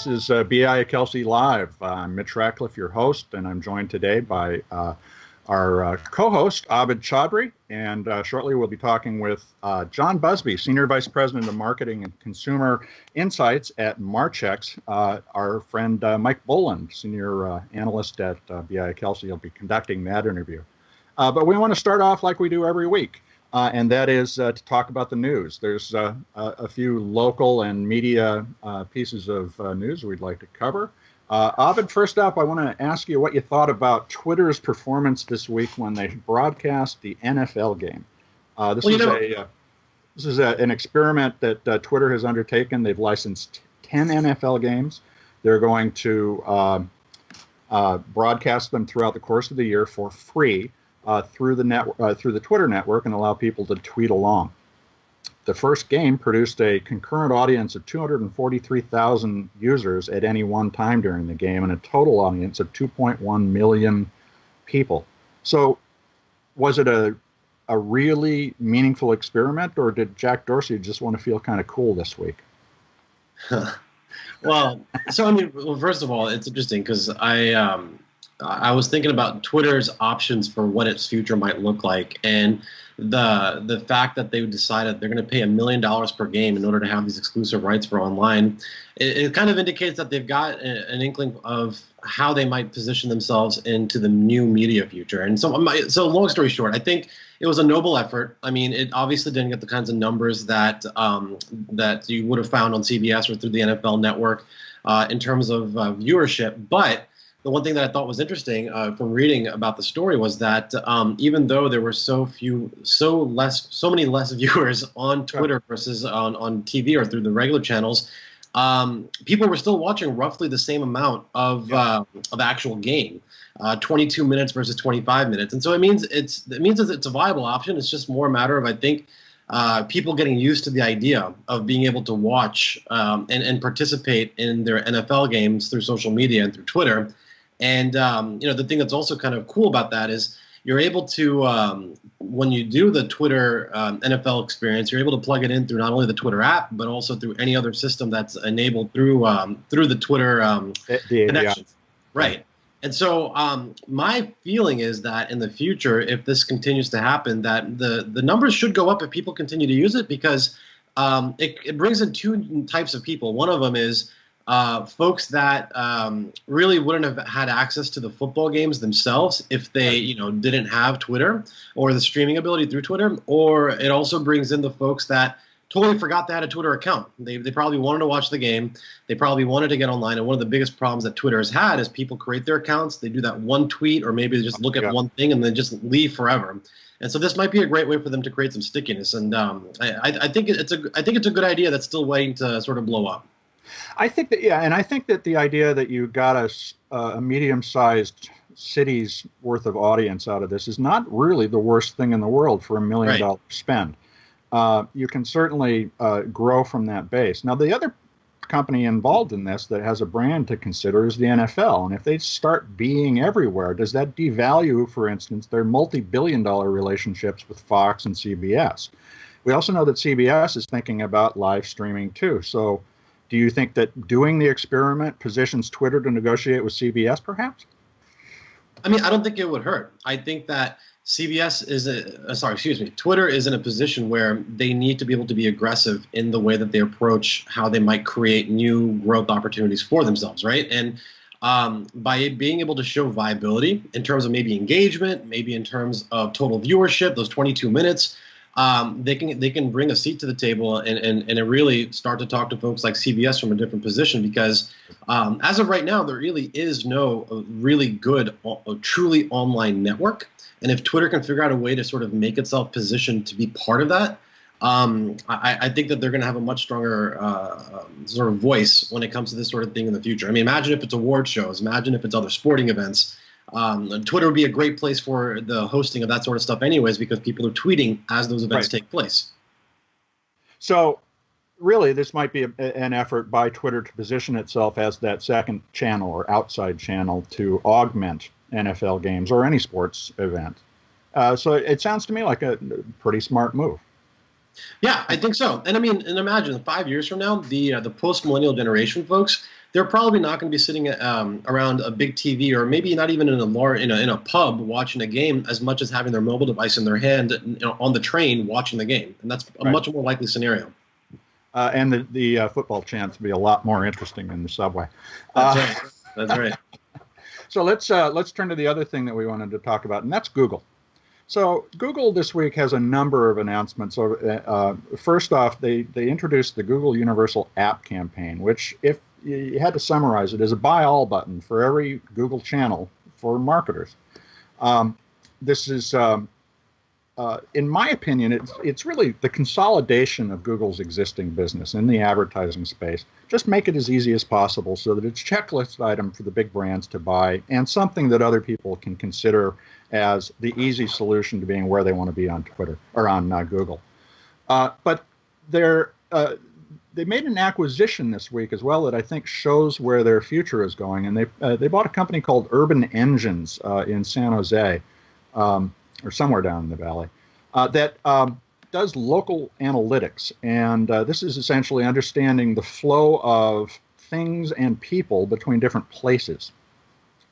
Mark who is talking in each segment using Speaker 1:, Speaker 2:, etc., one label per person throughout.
Speaker 1: This is BIA Kelsey Live. I'm Mitch Ratcliffe, your host, and I'm joined today by our co-host, Abid Chaudhry, and shortly we'll be talking with John Busby, Senior Vice President of Marketing and Consumer Insights at Marchex. Our friend Mike Boland, Senior Analyst at BIA Kelsey, will be conducting that interview. But we want to start off like we do every week, and that is to talk about the news. There's a few local and media pieces of news we'd like to cover. Abid, first up, I want to ask you what you thought about Twitter's performance this week when they broadcast the NFL game. This is an experiment that Twitter has undertaken. They've licensed 10 NFL games. They're going to broadcast them throughout the course of the year for free through the Twitter network and allow people to tweet along. The first game produced a concurrent audience of 243,000 users at any one time during the game and a total audience of 2.1 million people. So was it a really meaningful experiment, or did Jack Dorsey just want to feel kind of cool this week?
Speaker 2: Well, first of all, it's interesting because I was thinking about Twitter's options for what its future might look like, and the fact that they decided they're going to pay $1 million per game in order to have these exclusive rights for online, it kind of indicates that they've got an inkling of how they might position themselves into the new media future. And so long story short, I think it was a noble effort. I mean, it obviously didn't get the kinds of numbers that you would have found on CBS or through the NFL Network in terms of viewership, but the one thing that I thought was interesting from reading about the story was that even though there were so many less viewers on Twitter versus on TV or through the regular channels, people were still watching roughly the same amount of actual game, 22 minutes versus 25 minutes, and so it means it's a viable option. It's just more a matter of, I think, people getting used to the idea of being able to watch and participate in their NFL games through social media and through Twitter. And the thing that's also kind of cool about that is you're able to, when you do the Twitter NFL experience, you're able to plug it in through not only the Twitter app, but also through any other system that's enabled through the Twitter connection. Right. And so my feeling is that in the future, if this continues to happen, that the numbers should go up if people continue to use it, because it brings in two types of people. One of them is folks that really wouldn't have had access to the football games themselves if they, didn't have Twitter or the streaming ability through Twitter. Or it also brings in the folks that totally forgot they had a Twitter account. They probably wanted to watch the game. They probably wanted to get online. And one of the biggest problems that Twitter has had is people create their accounts. They do that one tweet, or maybe they just look at one thing and then just leave forever. And so this might be a great way for them to create some stickiness. And I think it's a good idea that's still waiting to sort of blow up.
Speaker 1: I think that the idea that you got a medium-sized city's worth of audience out of this is not really the worst thing in the world for $1 million spend. You can certainly grow from that base. Now, the other company involved in this that has a brand to consider is the NFL. And if they start being everywhere, does that devalue, for instance, their multi-billion-dollar relationships with Fox and CBS? We also know that CBS is thinking about live streaming too. So do you think that doing the experiment positions Twitter to negotiate with CBS, perhaps?
Speaker 2: I mean, I don't think it would hurt. I think that Twitter is in a position where they need to be able to be aggressive in the way that they approach how they might create new growth opportunities for themselves, right? And by being able to show viability in terms of maybe engagement, maybe in terms of total viewership, those 22 minutes, they can bring a seat to the table and really start to talk to folks like CBS from a different position, because as of right now, there really is no really good, truly online network. And if Twitter can figure out a way to sort of make itself positioned to be part of that, I think that they're going to have a much stronger sort of voice when it comes to this sort of thing in the future. I mean, imagine if it's award shows, imagine if it's other sporting events. Twitter would be a great place for the hosting of that sort of stuff anyways, because people are tweeting as those events take place.
Speaker 1: So really, this might be an effort by Twitter to position itself as that second channel or outside channel to augment NFL games or any sports event. So it sounds to me like a pretty smart move.
Speaker 2: Yeah, I think so. And I mean, and imagine 5 years from now, the post-millennial generation folks, they're probably not going to be sitting around a big TV, or maybe not even in a pub watching a game, as much as having their mobile device in their hand, on the train watching the game. And that's a much more likely scenario.
Speaker 1: And the football chants will be a lot more interesting in the subway.
Speaker 2: That's right. That's right.
Speaker 1: So let's turn to the other thing that we wanted to talk about, and that's Google. So Google this week has a number of announcements. First off, they introduced the Google Universal App campaign, which, if you had to summarize it, is a buy all button for every Google channel for marketers. This is, in my opinion, it's really the consolidation of Google's existing business in the advertising space. Just make it as easy as possible so that it's a checklist item for the big brands to buy, and something that other people can consider as the easy solution to being where they want to be on Twitter or on Google. But they made an acquisition this week as well that I think shows where their future is going. And they bought a company called Urban Engines in San Jose, or somewhere down in the valley, that does local analytics. And this is essentially understanding the flow of things and people between different places,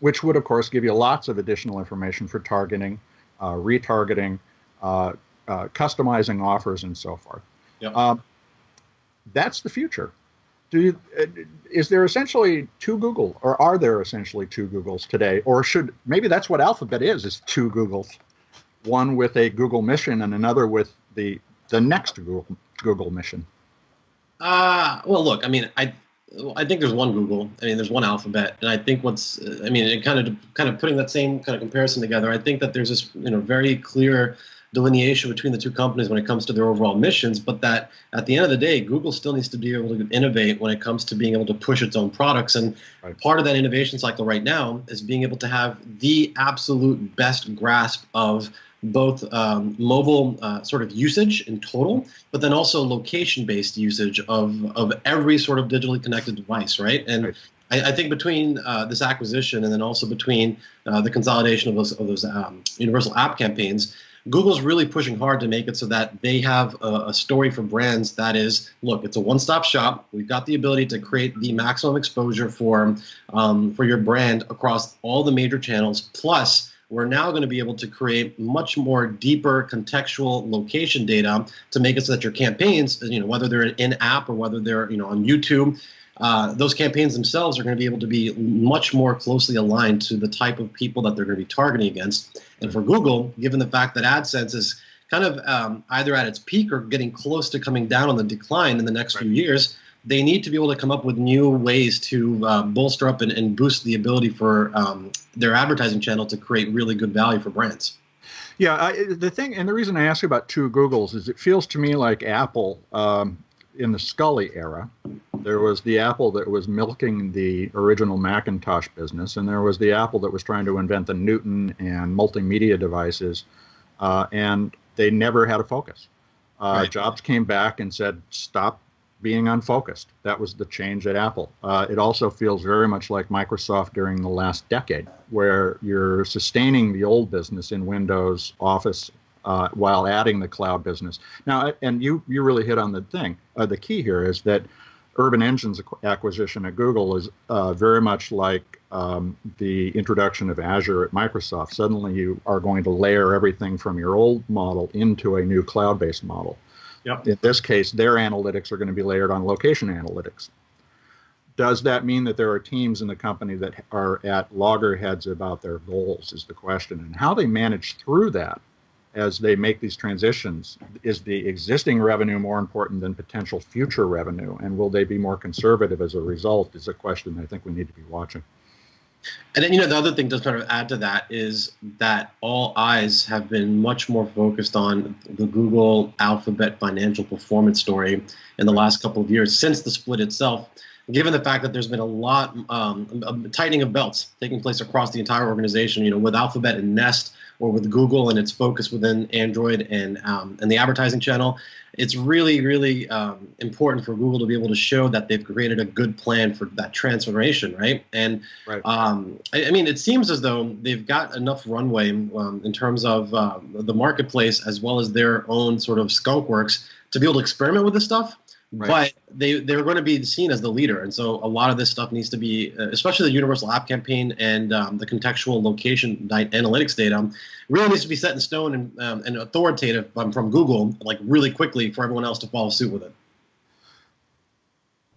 Speaker 1: which would, of course, give you lots of additional information for targeting, retargeting, customizing offers, and so forth.
Speaker 2: Yep.
Speaker 1: That's the future. Is there essentially two Google, or are there essentially two Googles today? Or maybe that's what Alphabet is two Googles, one with a Google mission and another with the next Google mission?
Speaker 2: Well, look, I mean, I think there's one Google. I mean, there's one Alphabet, and I think it kind of putting that same kind of comparison together. I think that there's this very clear delineation between the two companies when it comes to their overall missions, but that at the end of the day, Google still needs to be able to innovate when it comes to being able to push its own products. And part of that innovation cycle right now is being able to have the absolute best grasp of both mobile sort of usage in total, but then also location-based usage of every sort of digitally connected device, right? And I think between this acquisition and then also between the consolidation of those universal app campaigns, Google's really pushing hard to make it so that they have a story for brands that is, look, it's a one-stop shop. We've got the ability to create the maximum exposure for your brand across all the major channels. Plus, we're now going to be able to create much more deeper contextual location data to make it so that your campaigns, whether they're in-app or whether they're on YouTube, those campaigns themselves are going to be able to be much more closely aligned to the type of people that they're going to be targeting against. And for Google, given the fact that AdSense is kind of either at its peak or getting close to coming down on the decline in the next few years, they need to be able to come up with new ways to bolster up and boost the ability for their advertising channel to create really good value for brands.
Speaker 1: Yeah, the thing, and the reason I ask about two Googles is it feels to me like Apple in the Scully era. There was the Apple that was milking the original Macintosh business, and there was the Apple that was trying to invent the Newton and multimedia devices, and they never had a focus. Jobs came back and said, stop being unfocused. That was the change at Apple. It also feels very much like Microsoft during the last decade, where you're sustaining the old business in Windows, Office, while adding the cloud business. Now, and you really hit on the thing. The key here is that Urban Engines acquisition at Google is very much like the introduction of Azure at Microsoft. Suddenly you are going to layer everything from your old model into a new cloud-based model. Yep. In this case, their analytics are going to be layered on location analytics. Does that mean that there are teams in the company that are at loggerheads about their goals is the question, and how they manage through that as they make these transitions. Is the existing revenue more important than potential future revenue, and will they be more conservative as a result is a question I think we need to be watching.
Speaker 2: And then, the other thing to sort of add to that is that all eyes have been much more focused on the Google Alphabet financial performance story in the last couple of years since the split itself, given the fact that there's been a lot of tightening of belts taking place across the entire organization, with Alphabet and Nest or with Google and its focus within Android and the advertising channel, it's really, really important for Google to be able to show that they've created a good plan for that transformation, right? And
Speaker 1: Right.
Speaker 2: I mean, it seems as though they've got enough runway in terms of the marketplace as well as their own sort of skunk works to be able to experiment with this stuff.
Speaker 1: Right.
Speaker 2: But they're going to be seen as the leader, and so a lot of this stuff needs to be, especially the Universal App Campaign and the contextual location analytics data, really needs to be set in stone and authoritative from Google, like really quickly for everyone else to follow suit with it.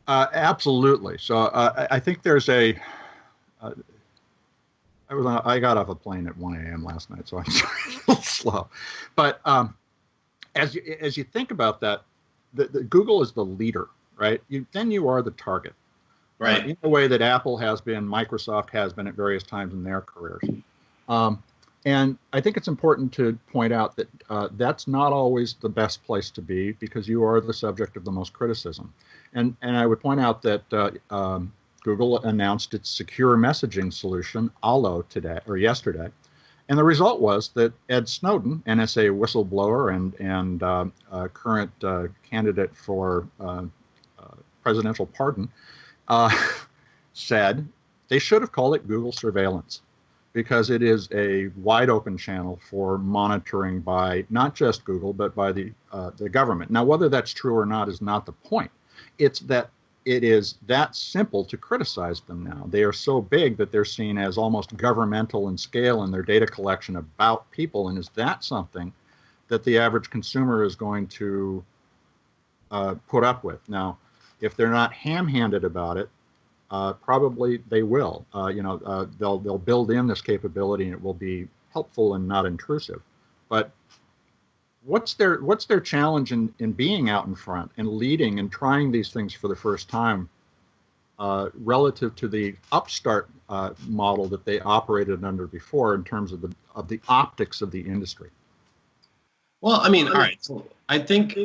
Speaker 1: Absolutely. So I think there's I got off a plane at 1 a.m. last night, so I'm sorry, a little slow. But as you think about that, the Google is the leader, right? Then you are the target,
Speaker 2: right?
Speaker 1: In the way that Apple has been, Microsoft has been at various times in their careers. And I think it's important to point out that that's not always the best place to be, because you are the subject of the most criticism. And I would point out that Google announced its secure messaging solution, Allo, yesterday. And the result was that Ed Snowden, NSA whistleblower and current candidate for presidential pardon, said they should have called it Google surveillance, because it is a wide open channel for monitoring by not just Google, but by the government. Now, whether that's true or not is not the point. It's that it is that simple to criticize them now. They are so big that they're seen as almost governmental in scale in their data collection about people. And is that something that the average consumer is going to put up with? Now, if they're not ham-handed about it, probably they will. They'll build in this capability, and it will be helpful and not intrusive. But what's their challenge in being out in front and leading and trying these things for the first time, relative to the upstart model that they operated under before in terms of the optics of the industry?
Speaker 2: Well, I mean, all right. So I think,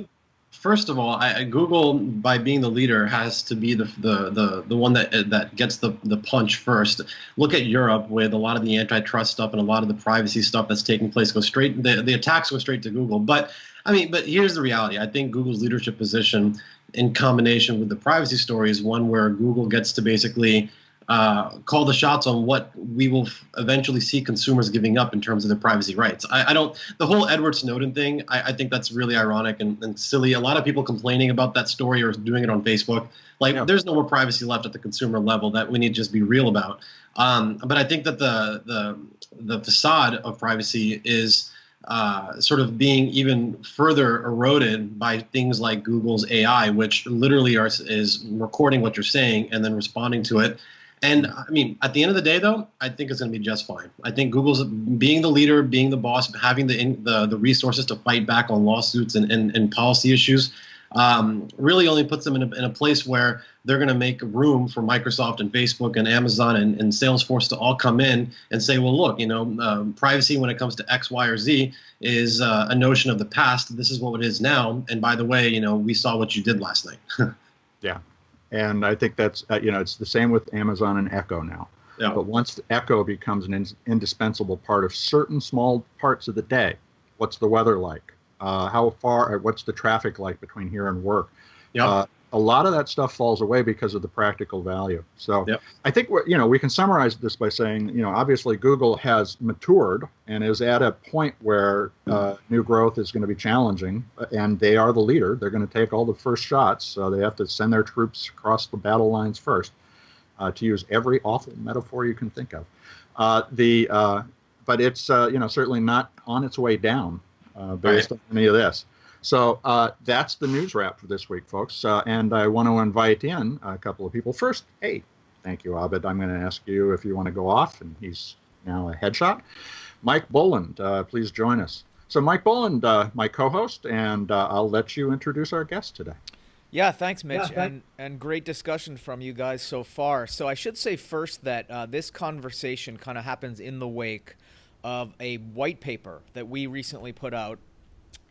Speaker 2: first of all, Google, by being the leader, has to be the one that gets the punch first. Look at Europe, with a lot of the antitrust stuff and a lot of the privacy stuff that's taking place. The attacks go straight to Google. But here's the reality. I think Google's leadership position, in combination with the privacy story, is one where Google gets to basically call the shots on what we will eventually see consumers giving up in terms of their privacy rights. The whole Edward Snowden thing, I think that's really ironic and silly. A lot of people complaining about that story or doing it on Facebook. There's no more privacy left at the consumer level that we need to just be real about. But I think that the facade of privacy is sort of being even further eroded by things like Google's AI, which literally is recording what you're saying and then responding to it. And I mean, at the end of the day, though, I think it's going to be just fine. I think Google's being the leader, being the boss, having the resources to fight back on lawsuits and policy issues, really only puts them in a place where they're going to make room for Microsoft and Facebook and Amazon and Salesforce to all come in and say, well, look, privacy when it comes to X, Y, or Z is a notion of the past. This is what it is now. And by the way, we saw what you did last night.
Speaker 1: Yeah. And I think that's, it's the same with Amazon and Echo now. Yeah. But once Echo becomes an indispensable part of certain small parts of the day, what's the weather like? How far, what's the traffic like between here and work? Yep. A lot of that stuff falls away because of the practical value. So yep. I think we can summarize this by saying, obviously Google has matured and is at a point where new growth is going to be challenging, and they are the leader. They're going to take all the first shots. So they have to send their troops across the battle lines first, to use every awful metaphor you can think of. But it's certainly not on its way down based on any of this. So that's the news wrap for this week, folks. And I want to invite in a couple of people. First, hey, thank you, Abid. I'm going to ask you if you want to go off, and he's now a headshot. Mike Boland, please join us. So Mike Boland, my co-host, and I'll let you introduce our guest today.
Speaker 3: Yeah, thanks, Mitch, and great discussion from you guys so far. So I should say first that this conversation kind of happens in the wake of a white paper that we recently put out.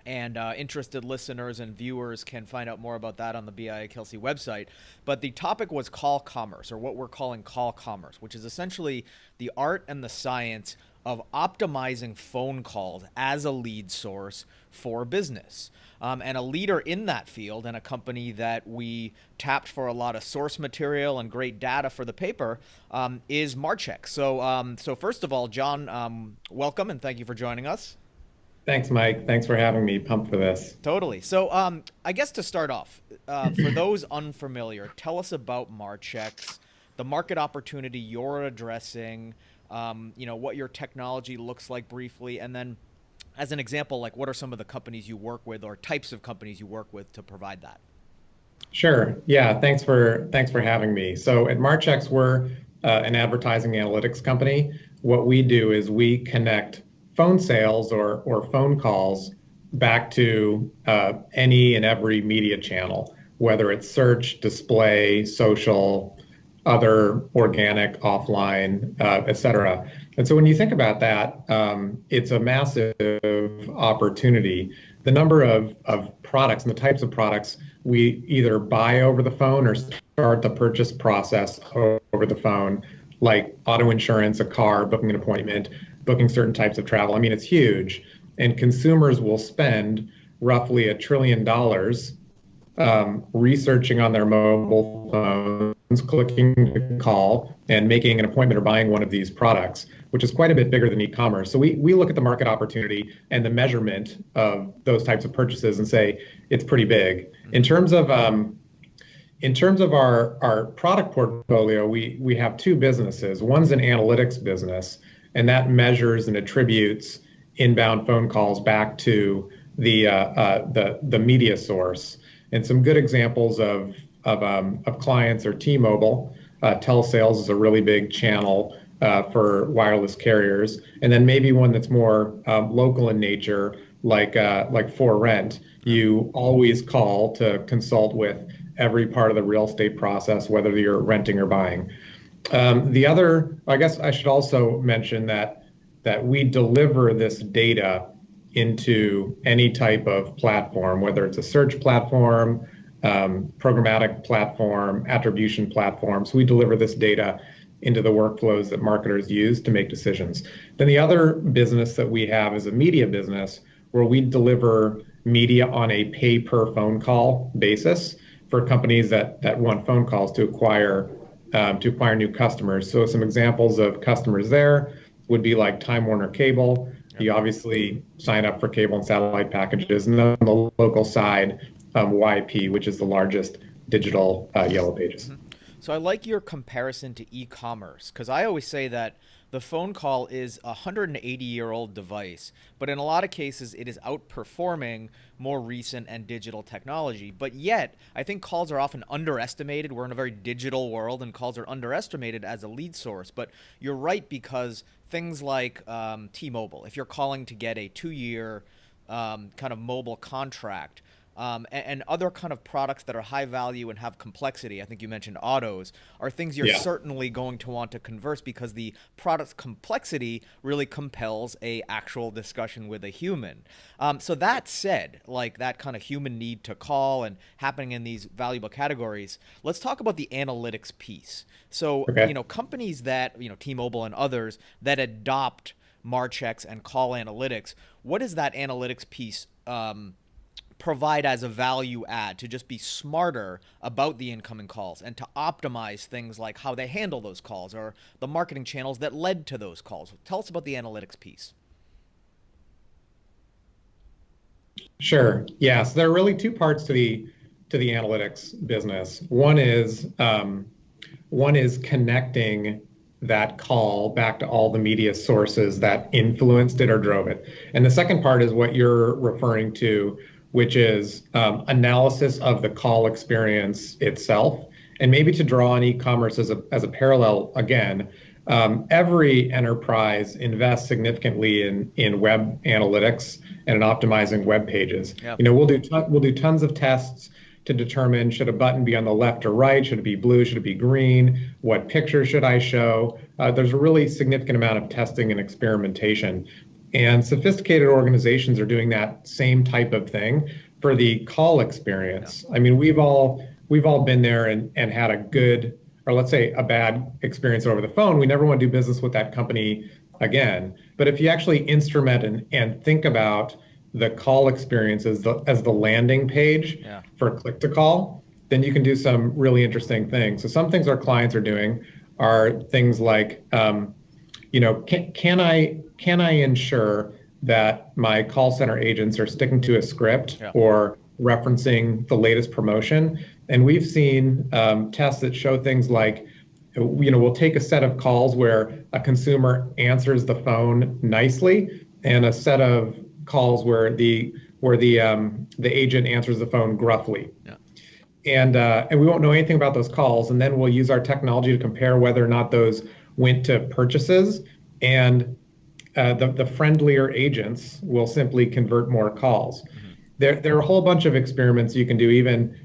Speaker 3: And interested listeners and viewers can find out more about that on the BIA Kelsey website. But the topic was call commerce, or what we're calling call commerce, which is essentially the art and the science of optimizing phone calls as a lead source for business. And a leader in that field, and a company that we tapped for a lot of source material and great data for the paper, is Marchex. So first of all, John, welcome and thank you for joining us.
Speaker 4: Thanks, Mike. Thanks for having me. Pumped for this.
Speaker 3: Totally. So I guess to start off, for those unfamiliar, tell us about Marchex, the market opportunity you're addressing, what your technology looks like briefly, and then as an example, like what are some of the companies you work with or types of companies you work with to provide that?
Speaker 4: Sure. Yeah. Thanks for having me. So at Marchex, we're an advertising analytics company. What we do is we connect phone sales or phone calls back to any and every media channel, whether it's search, display, social, other organic, offline, et cetera. And so when you think about that, it's a massive opportunity. The number of products and the types of products we either buy over the phone or start the purchase process over the phone, like auto insurance, a car, booking an appointment, booking certain types of travel. I mean, it's huge. And consumers will spend roughly $1 trillion researching on their mobile phones, clicking to call, and making an appointment or buying one of these products, which is quite a bit bigger than e-commerce. So we look at the market opportunity and the measurement of those types of purchases and say it's pretty big. In terms of our product portfolio, we have two businesses. One's an analytics business, and that measures and attributes inbound phone calls back to the media source. And some good examples of clients are T-Mobile. Telesales is a really big channel for wireless carriers, and then maybe one that's more local in nature, like For Rent. You always call to consult with every part of the real estate process, whether you're renting or buying. The other, I guess I should also mention that we deliver this data into any type of platform, whether it's a search platform, programmatic platform, attribution platform. So we deliver this data into the workflows that marketers use to make decisions. Then the other business that we have is a media business where we deliver media on a pay per phone call basis for companies that want phone calls to acquire new customers. So some examples of customers there would be like Time Warner Cable. You obviously sign up for cable and satellite packages, and then on the local side, YP, which is the largest digital Yellow Pages.
Speaker 3: So I like your comparison to e-commerce, because I always say that the phone call is a 180-year-old device, but in a lot of cases it is outperforming more recent and digital technology. But yet, I think calls are often underestimated. We're in a very digital world, and calls are underestimated as a lead source. But you're right, because things like T-Mobile, if you're calling to get a 2-year kind of mobile contract, and other kind of products that are high value and have complexity, I think you mentioned autos, are things you're certainly going to want to converse, because the product's complexity really compels a actual discussion with a human. So that said, like that kind of human need to call and happening in these valuable categories, let's talk about the analytics piece. So, companies that, T-Mobile and others that adopt Marchex and call analytics, what is that analytics piece provide as a value add to just be smarter about the incoming calls and to optimize things like how they handle those calls or the marketing channels that led to those calls? Tell us about the analytics piece.
Speaker 4: Sure. Yeah. So there are really two parts to the analytics business. One is connecting that call back to all the media sources that influenced it or drove it. And the second part is what you're referring to, which is analysis of the call experience itself. And maybe to draw on e-commerce as a parallel again, every enterprise invests significantly in web analytics and in optimizing web pages. Yep. We'll do tons of tests to determine, should a button be on the left or right? Should it be blue? Should it be green? What picture should I show? There's a really significant amount of testing and experimentation. And sophisticated organizations are doing that same type of thing for the call experience. Yeah. I mean, we've all been there and had a good, or let's say a bad experience over the phone. We never want to do business with that company again. But if you actually instrument and think about the call experience as the landing page for click to call, then you can do some really interesting things. So some things our clients are doing are things like, can I ensure that my call center agents are sticking to a script or referencing the latest promotion? And we've seen tests that show things like, we'll take a set of calls where a consumer answers the phone nicely, and a set of calls where the agent answers the phone gruffly. And we won't know anything about those calls, and then we'll use our technology to compare whether or not those went to purchases, and the friendlier agents will simply convert more calls. There are a whole bunch of experiments you can do, even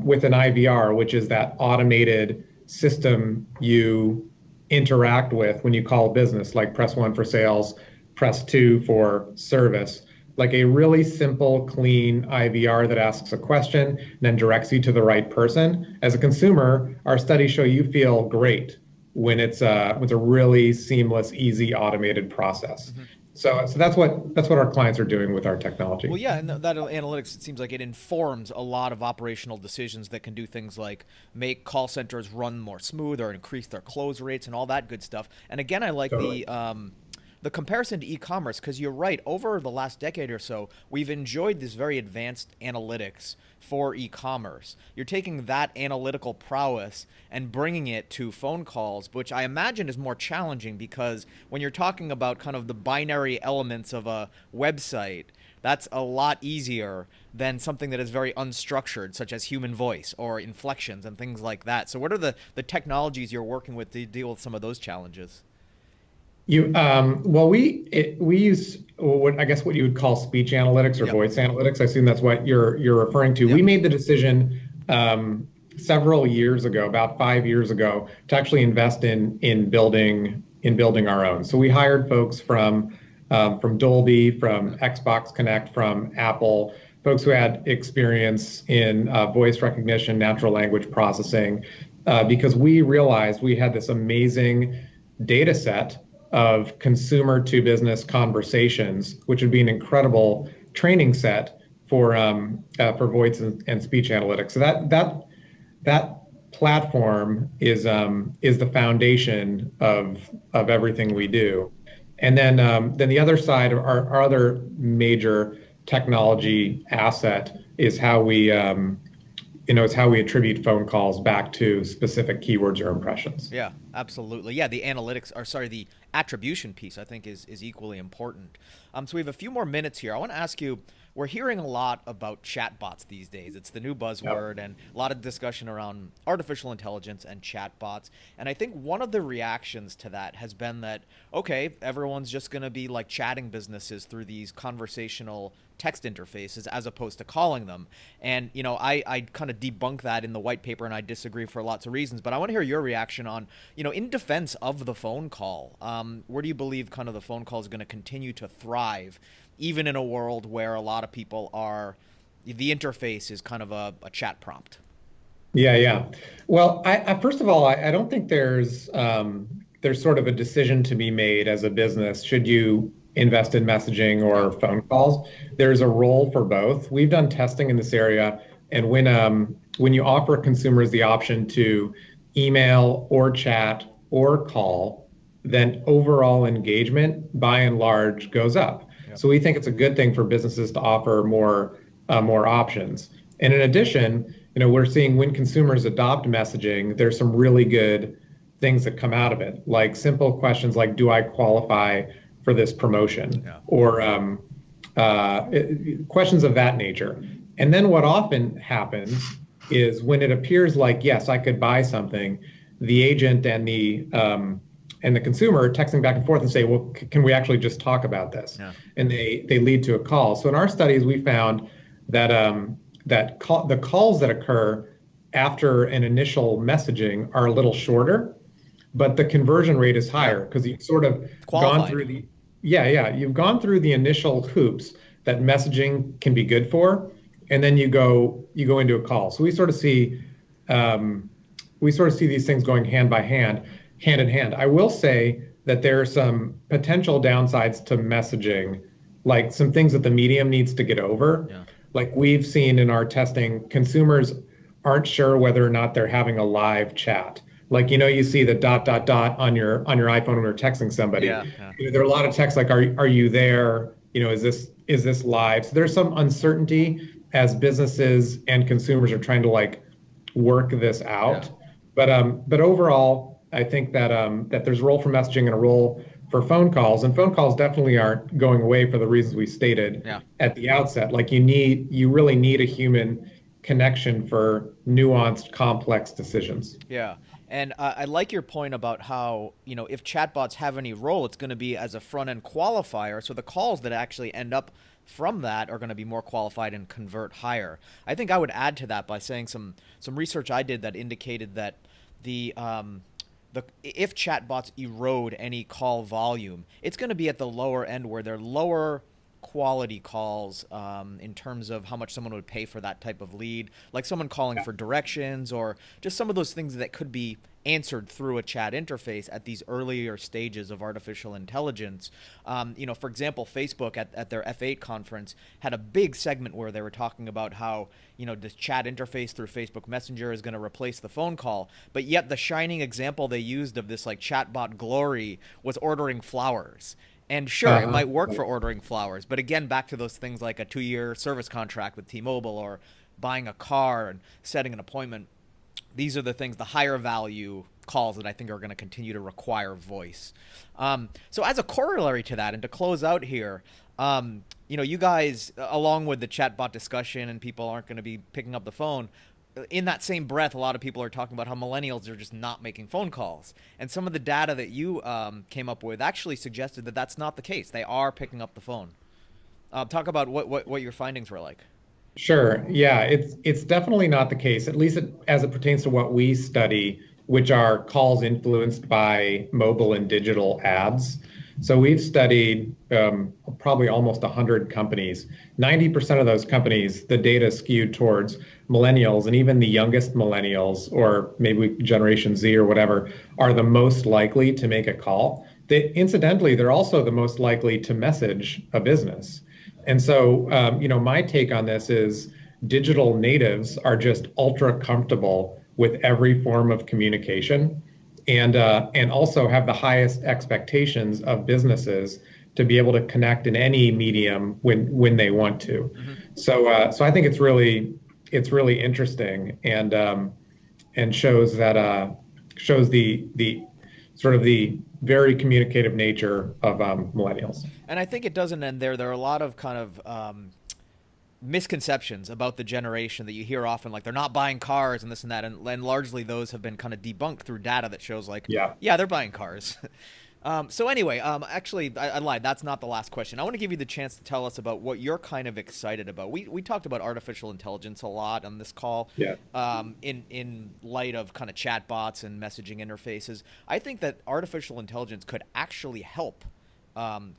Speaker 4: with an IVR, which is that automated system you interact with when you call a business, like press 1 for sales, press 2 for service. Like a really simple, clean IVR that asks a question and then directs you to the right person. As a consumer, our studies show you feel great when it's a really seamless, easy, automated process. So that's what our clients are doing with our technology.
Speaker 3: Well, yeah, and that analytics, it seems like it informs a lot of operational decisions that can do things like make call centers run more smooth or increase their close rates and all that good stuff. And again, I like the comparison to e-commerce, because you're right, over the last decade or so, we've enjoyed this very advanced analytics for e-commerce. You're taking that analytical prowess and bringing it to phone calls, which I imagine is more challenging, because when you're talking about kind of the binary elements of a website, that's a lot easier than something that is very unstructured, such as human voice or inflections and things like that. So what are the technologies you're working with to deal with some of those challenges?
Speaker 4: We use what you would call speech analytics or voice analytics. I assume that's what you're referring to. We made the decision several years ago, about 5 years ago, to actually invest in building our own. So we hired folks from Dolby, from Xbox Connect, from Apple, folks who had experience in voice recognition, natural language processing, because we realized we had this amazing data set of consumer to business conversations, which would be an incredible training set for voice and speech analytics. So that platform is the foundation of everything we do. And then the other side of our other major technology asset is how we attribute phone calls back to specific keywords or impressions.
Speaker 3: Yeah, absolutely. Yeah, the attribution piece, I think, is equally important. So we have a few more minutes here. I want to ask you, we're hearing a lot about chatbots these days. It's the new buzzword, and a lot of discussion around artificial intelligence and chatbots. And I think one of the reactions to that has been that, okay, everyone's just going to be like chatting businesses through these conversational text interfaces as opposed to calling them. And, I kind of debunk that in the white paper, and I disagree for lots of reasons. But I want to hear your reaction on, in defense of the phone call, where do you believe kind of the phone call is going to continue to thrive, even in a world where a lot of people the interface is kind of a chat prompt?
Speaker 4: Yeah. Well, first of all, I don't think there's sort of a decision to be made as a business. Should you invest in messaging or phone calls? There's a role for both. We've done testing in this area, and when you offer consumers the option to email or chat or call, then overall engagement by and large goes up. So we think it's a good thing for businesses to offer more options. And in addition, we're seeing when consumers adopt messaging, there's some really good things that come out of it, like simple questions like, do I qualify for this promotion? Or questions of that nature. And then what often happens is when it appears like, yes, I could buy something, the agent and the consumer are texting back and forth and say, well, can we actually just talk about this? And they lead to a call. So in our studies, we found that the calls that occur after an initial messaging are a little shorter, but the conversion rate is higher because you've sort of gone through you've gone through the initial hoops that messaging can be good for, and then you go into a call. So we sort of see these things going hand in hand. I will say that there are some potential downsides to messaging, like some things that the medium needs to get over.
Speaker 3: Yeah.
Speaker 4: Like we've seen in our testing, consumers aren't sure whether or not they're having a live chat. Like, you see the ... on your iPhone when you're texting somebody.
Speaker 3: Yeah.
Speaker 4: There are a lot of texts like, are you there? Is this live? So there's some uncertainty as businesses and consumers are trying to like work this out. Yeah. But overall, I think that that there's a role for messaging and a role for phone calls, and phone calls definitely aren't going away for the reasons we stated at the outset. Like you really need a human connection for nuanced, complex decisions.
Speaker 3: Yeah. And I like your point about how, if chatbots have any role, it's going to be as a front-end qualifier. So the calls that actually end up from that are going to be more qualified and convert higher. I think I would add to that by saying some research I did that indicated that if chatbots erode any call volume, it's going to be at the lower end where they're lower quality calls in terms of how much someone would pay for that type of lead, like someone calling for directions or just some of those things that could be answered through a chat interface at these earlier stages of artificial intelligence. For example, Facebook at their F8 conference had a big segment where they were talking about how, this chat interface through Facebook Messenger is going to replace the phone call. But yet the shining example they used of this like chatbot glory was ordering flowers. And sure, it might work for ordering flowers, but again, back to those things like a 2-year service contract with T-Mobile or buying a car and setting an appointment. These are the things, the higher value calls that I think are going to continue to require voice. So as a corollary to that, and to close out here, you guys, along with the chatbot discussion and people aren't going to be picking up the phone, in that same breath, a lot of people are talking about how millennials are just not making phone calls. And some of the data that you came up with actually suggested that that's not the case. They are picking up the phone. Talk about what your findings were like.
Speaker 4: Sure. Yeah, it's definitely not the case, at least as it pertains to what we study, which are calls influenced by mobile and digital ads. So we've studied probably almost 100 companies. 90% of those companies, the data skewed towards millennials, and even the youngest millennials, or maybe Generation Z or whatever, are the most likely to make a call. Incidentally, they're also the most likely to message a business. And so, my take on this is digital natives are just ultra comfortable with every form of communication, and also have the highest expectations of businesses to be able to connect in any medium when they want to. Mm-hmm. So I think it's really interesting and shows the sort of the very communicative nature of millennials.
Speaker 3: And I think it doesn't end there. There are a lot of kind of misconceptions about the generation that you hear often, like they're not buying cars and this and that, and largely those have been kind of debunked through data that shows like, yeah, they're buying cars. So anyway, actually, I lied. That's not the last question. I want to give you the chance to tell us about what you're kind of excited about. We talked about artificial intelligence a lot on this call. Yeah. In light of kind of chatbots and messaging interfaces, I think that artificial intelligence could actually help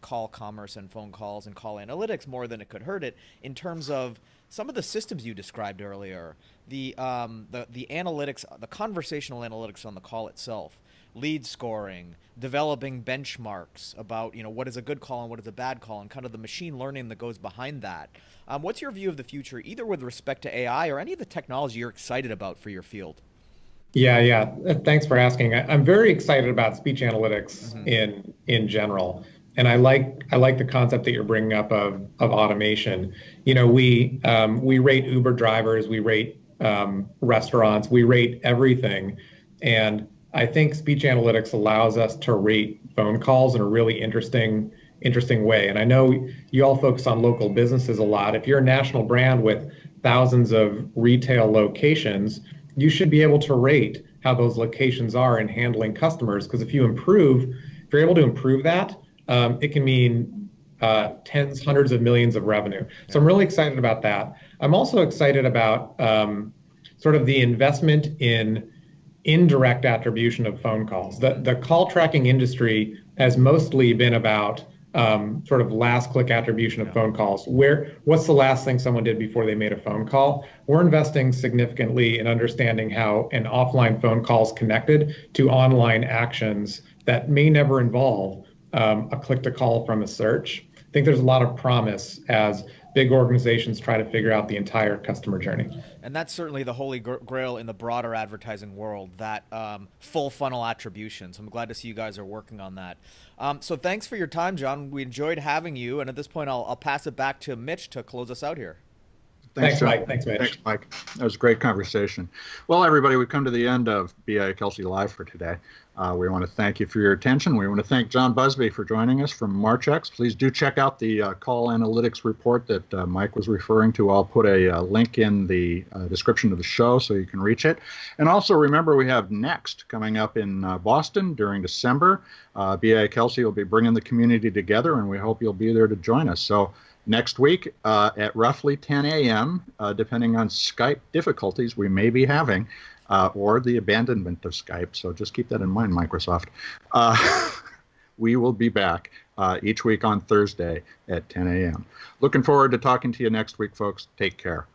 Speaker 3: call commerce and phone calls and call analytics more than it could hurt it in terms of some of the systems you described earlier, the analytics, the conversational analytics on the call itself, lead scoring, developing benchmarks about what is a good call and what is a bad call, and kind of the machine learning that goes behind that. What's your view of the future, either with respect to AI or any of the technology you're excited about for your field?
Speaker 4: Yeah. Thanks for asking. I'm very excited about speech analytics in general. And I like the concept that you're bringing up of automation. We rate Uber drivers, we rate restaurants, we rate everything. And I think speech analytics allows us to rate phone calls in a really interesting way. And I know you all focus on local businesses a lot. If you're a national brand with thousands of retail locations, you should be able to rate how those locations are in handling customers. Because if you're able to improve that, it can mean tens, hundreds of millions of revenue. So I'm really excited about that. I'm also excited about sort of the investment in indirect attribution of phone calls. The call tracking industry has mostly been about sort of last click attribution of phone calls. What's the last thing someone did before they made a phone call? We're investing significantly in understanding how an offline phone call is connected to online actions that may never involve a click to call from a search. I think there's a lot of promise as big organizations try to figure out the entire customer journey.
Speaker 3: And that's certainly the holy grail in the broader advertising world, that full funnel attribution. So I'm glad to see you guys are working on that. So thanks for your time, John. We enjoyed having you. And at this point, I'll pass it back to Mitch to close us out here.
Speaker 4: Thanks, Mike. Thanks, Mitch.
Speaker 1: Thanks, Mike. That was a great conversation. Well, everybody, we've come to the end of BIA Kelsey Live for today. We want to thank you for your attention. We want to thank John Busby for joining us from Marchex. Please do check out the call analytics report that Mike was referring to. I'll put a link in the description of the show so you can reach it. And also remember, we have Next coming up in Boston during December. BIA Kelsey will be bringing the community together, and we hope you'll be there to join us. So next week at roughly 10 a.m., depending on Skype difficulties we may be having, or the abandonment of Skype. So just keep that in mind, Microsoft. We will be back each week on Thursday at 10 a.m. Looking forward to talking to you next week, folks. Take care.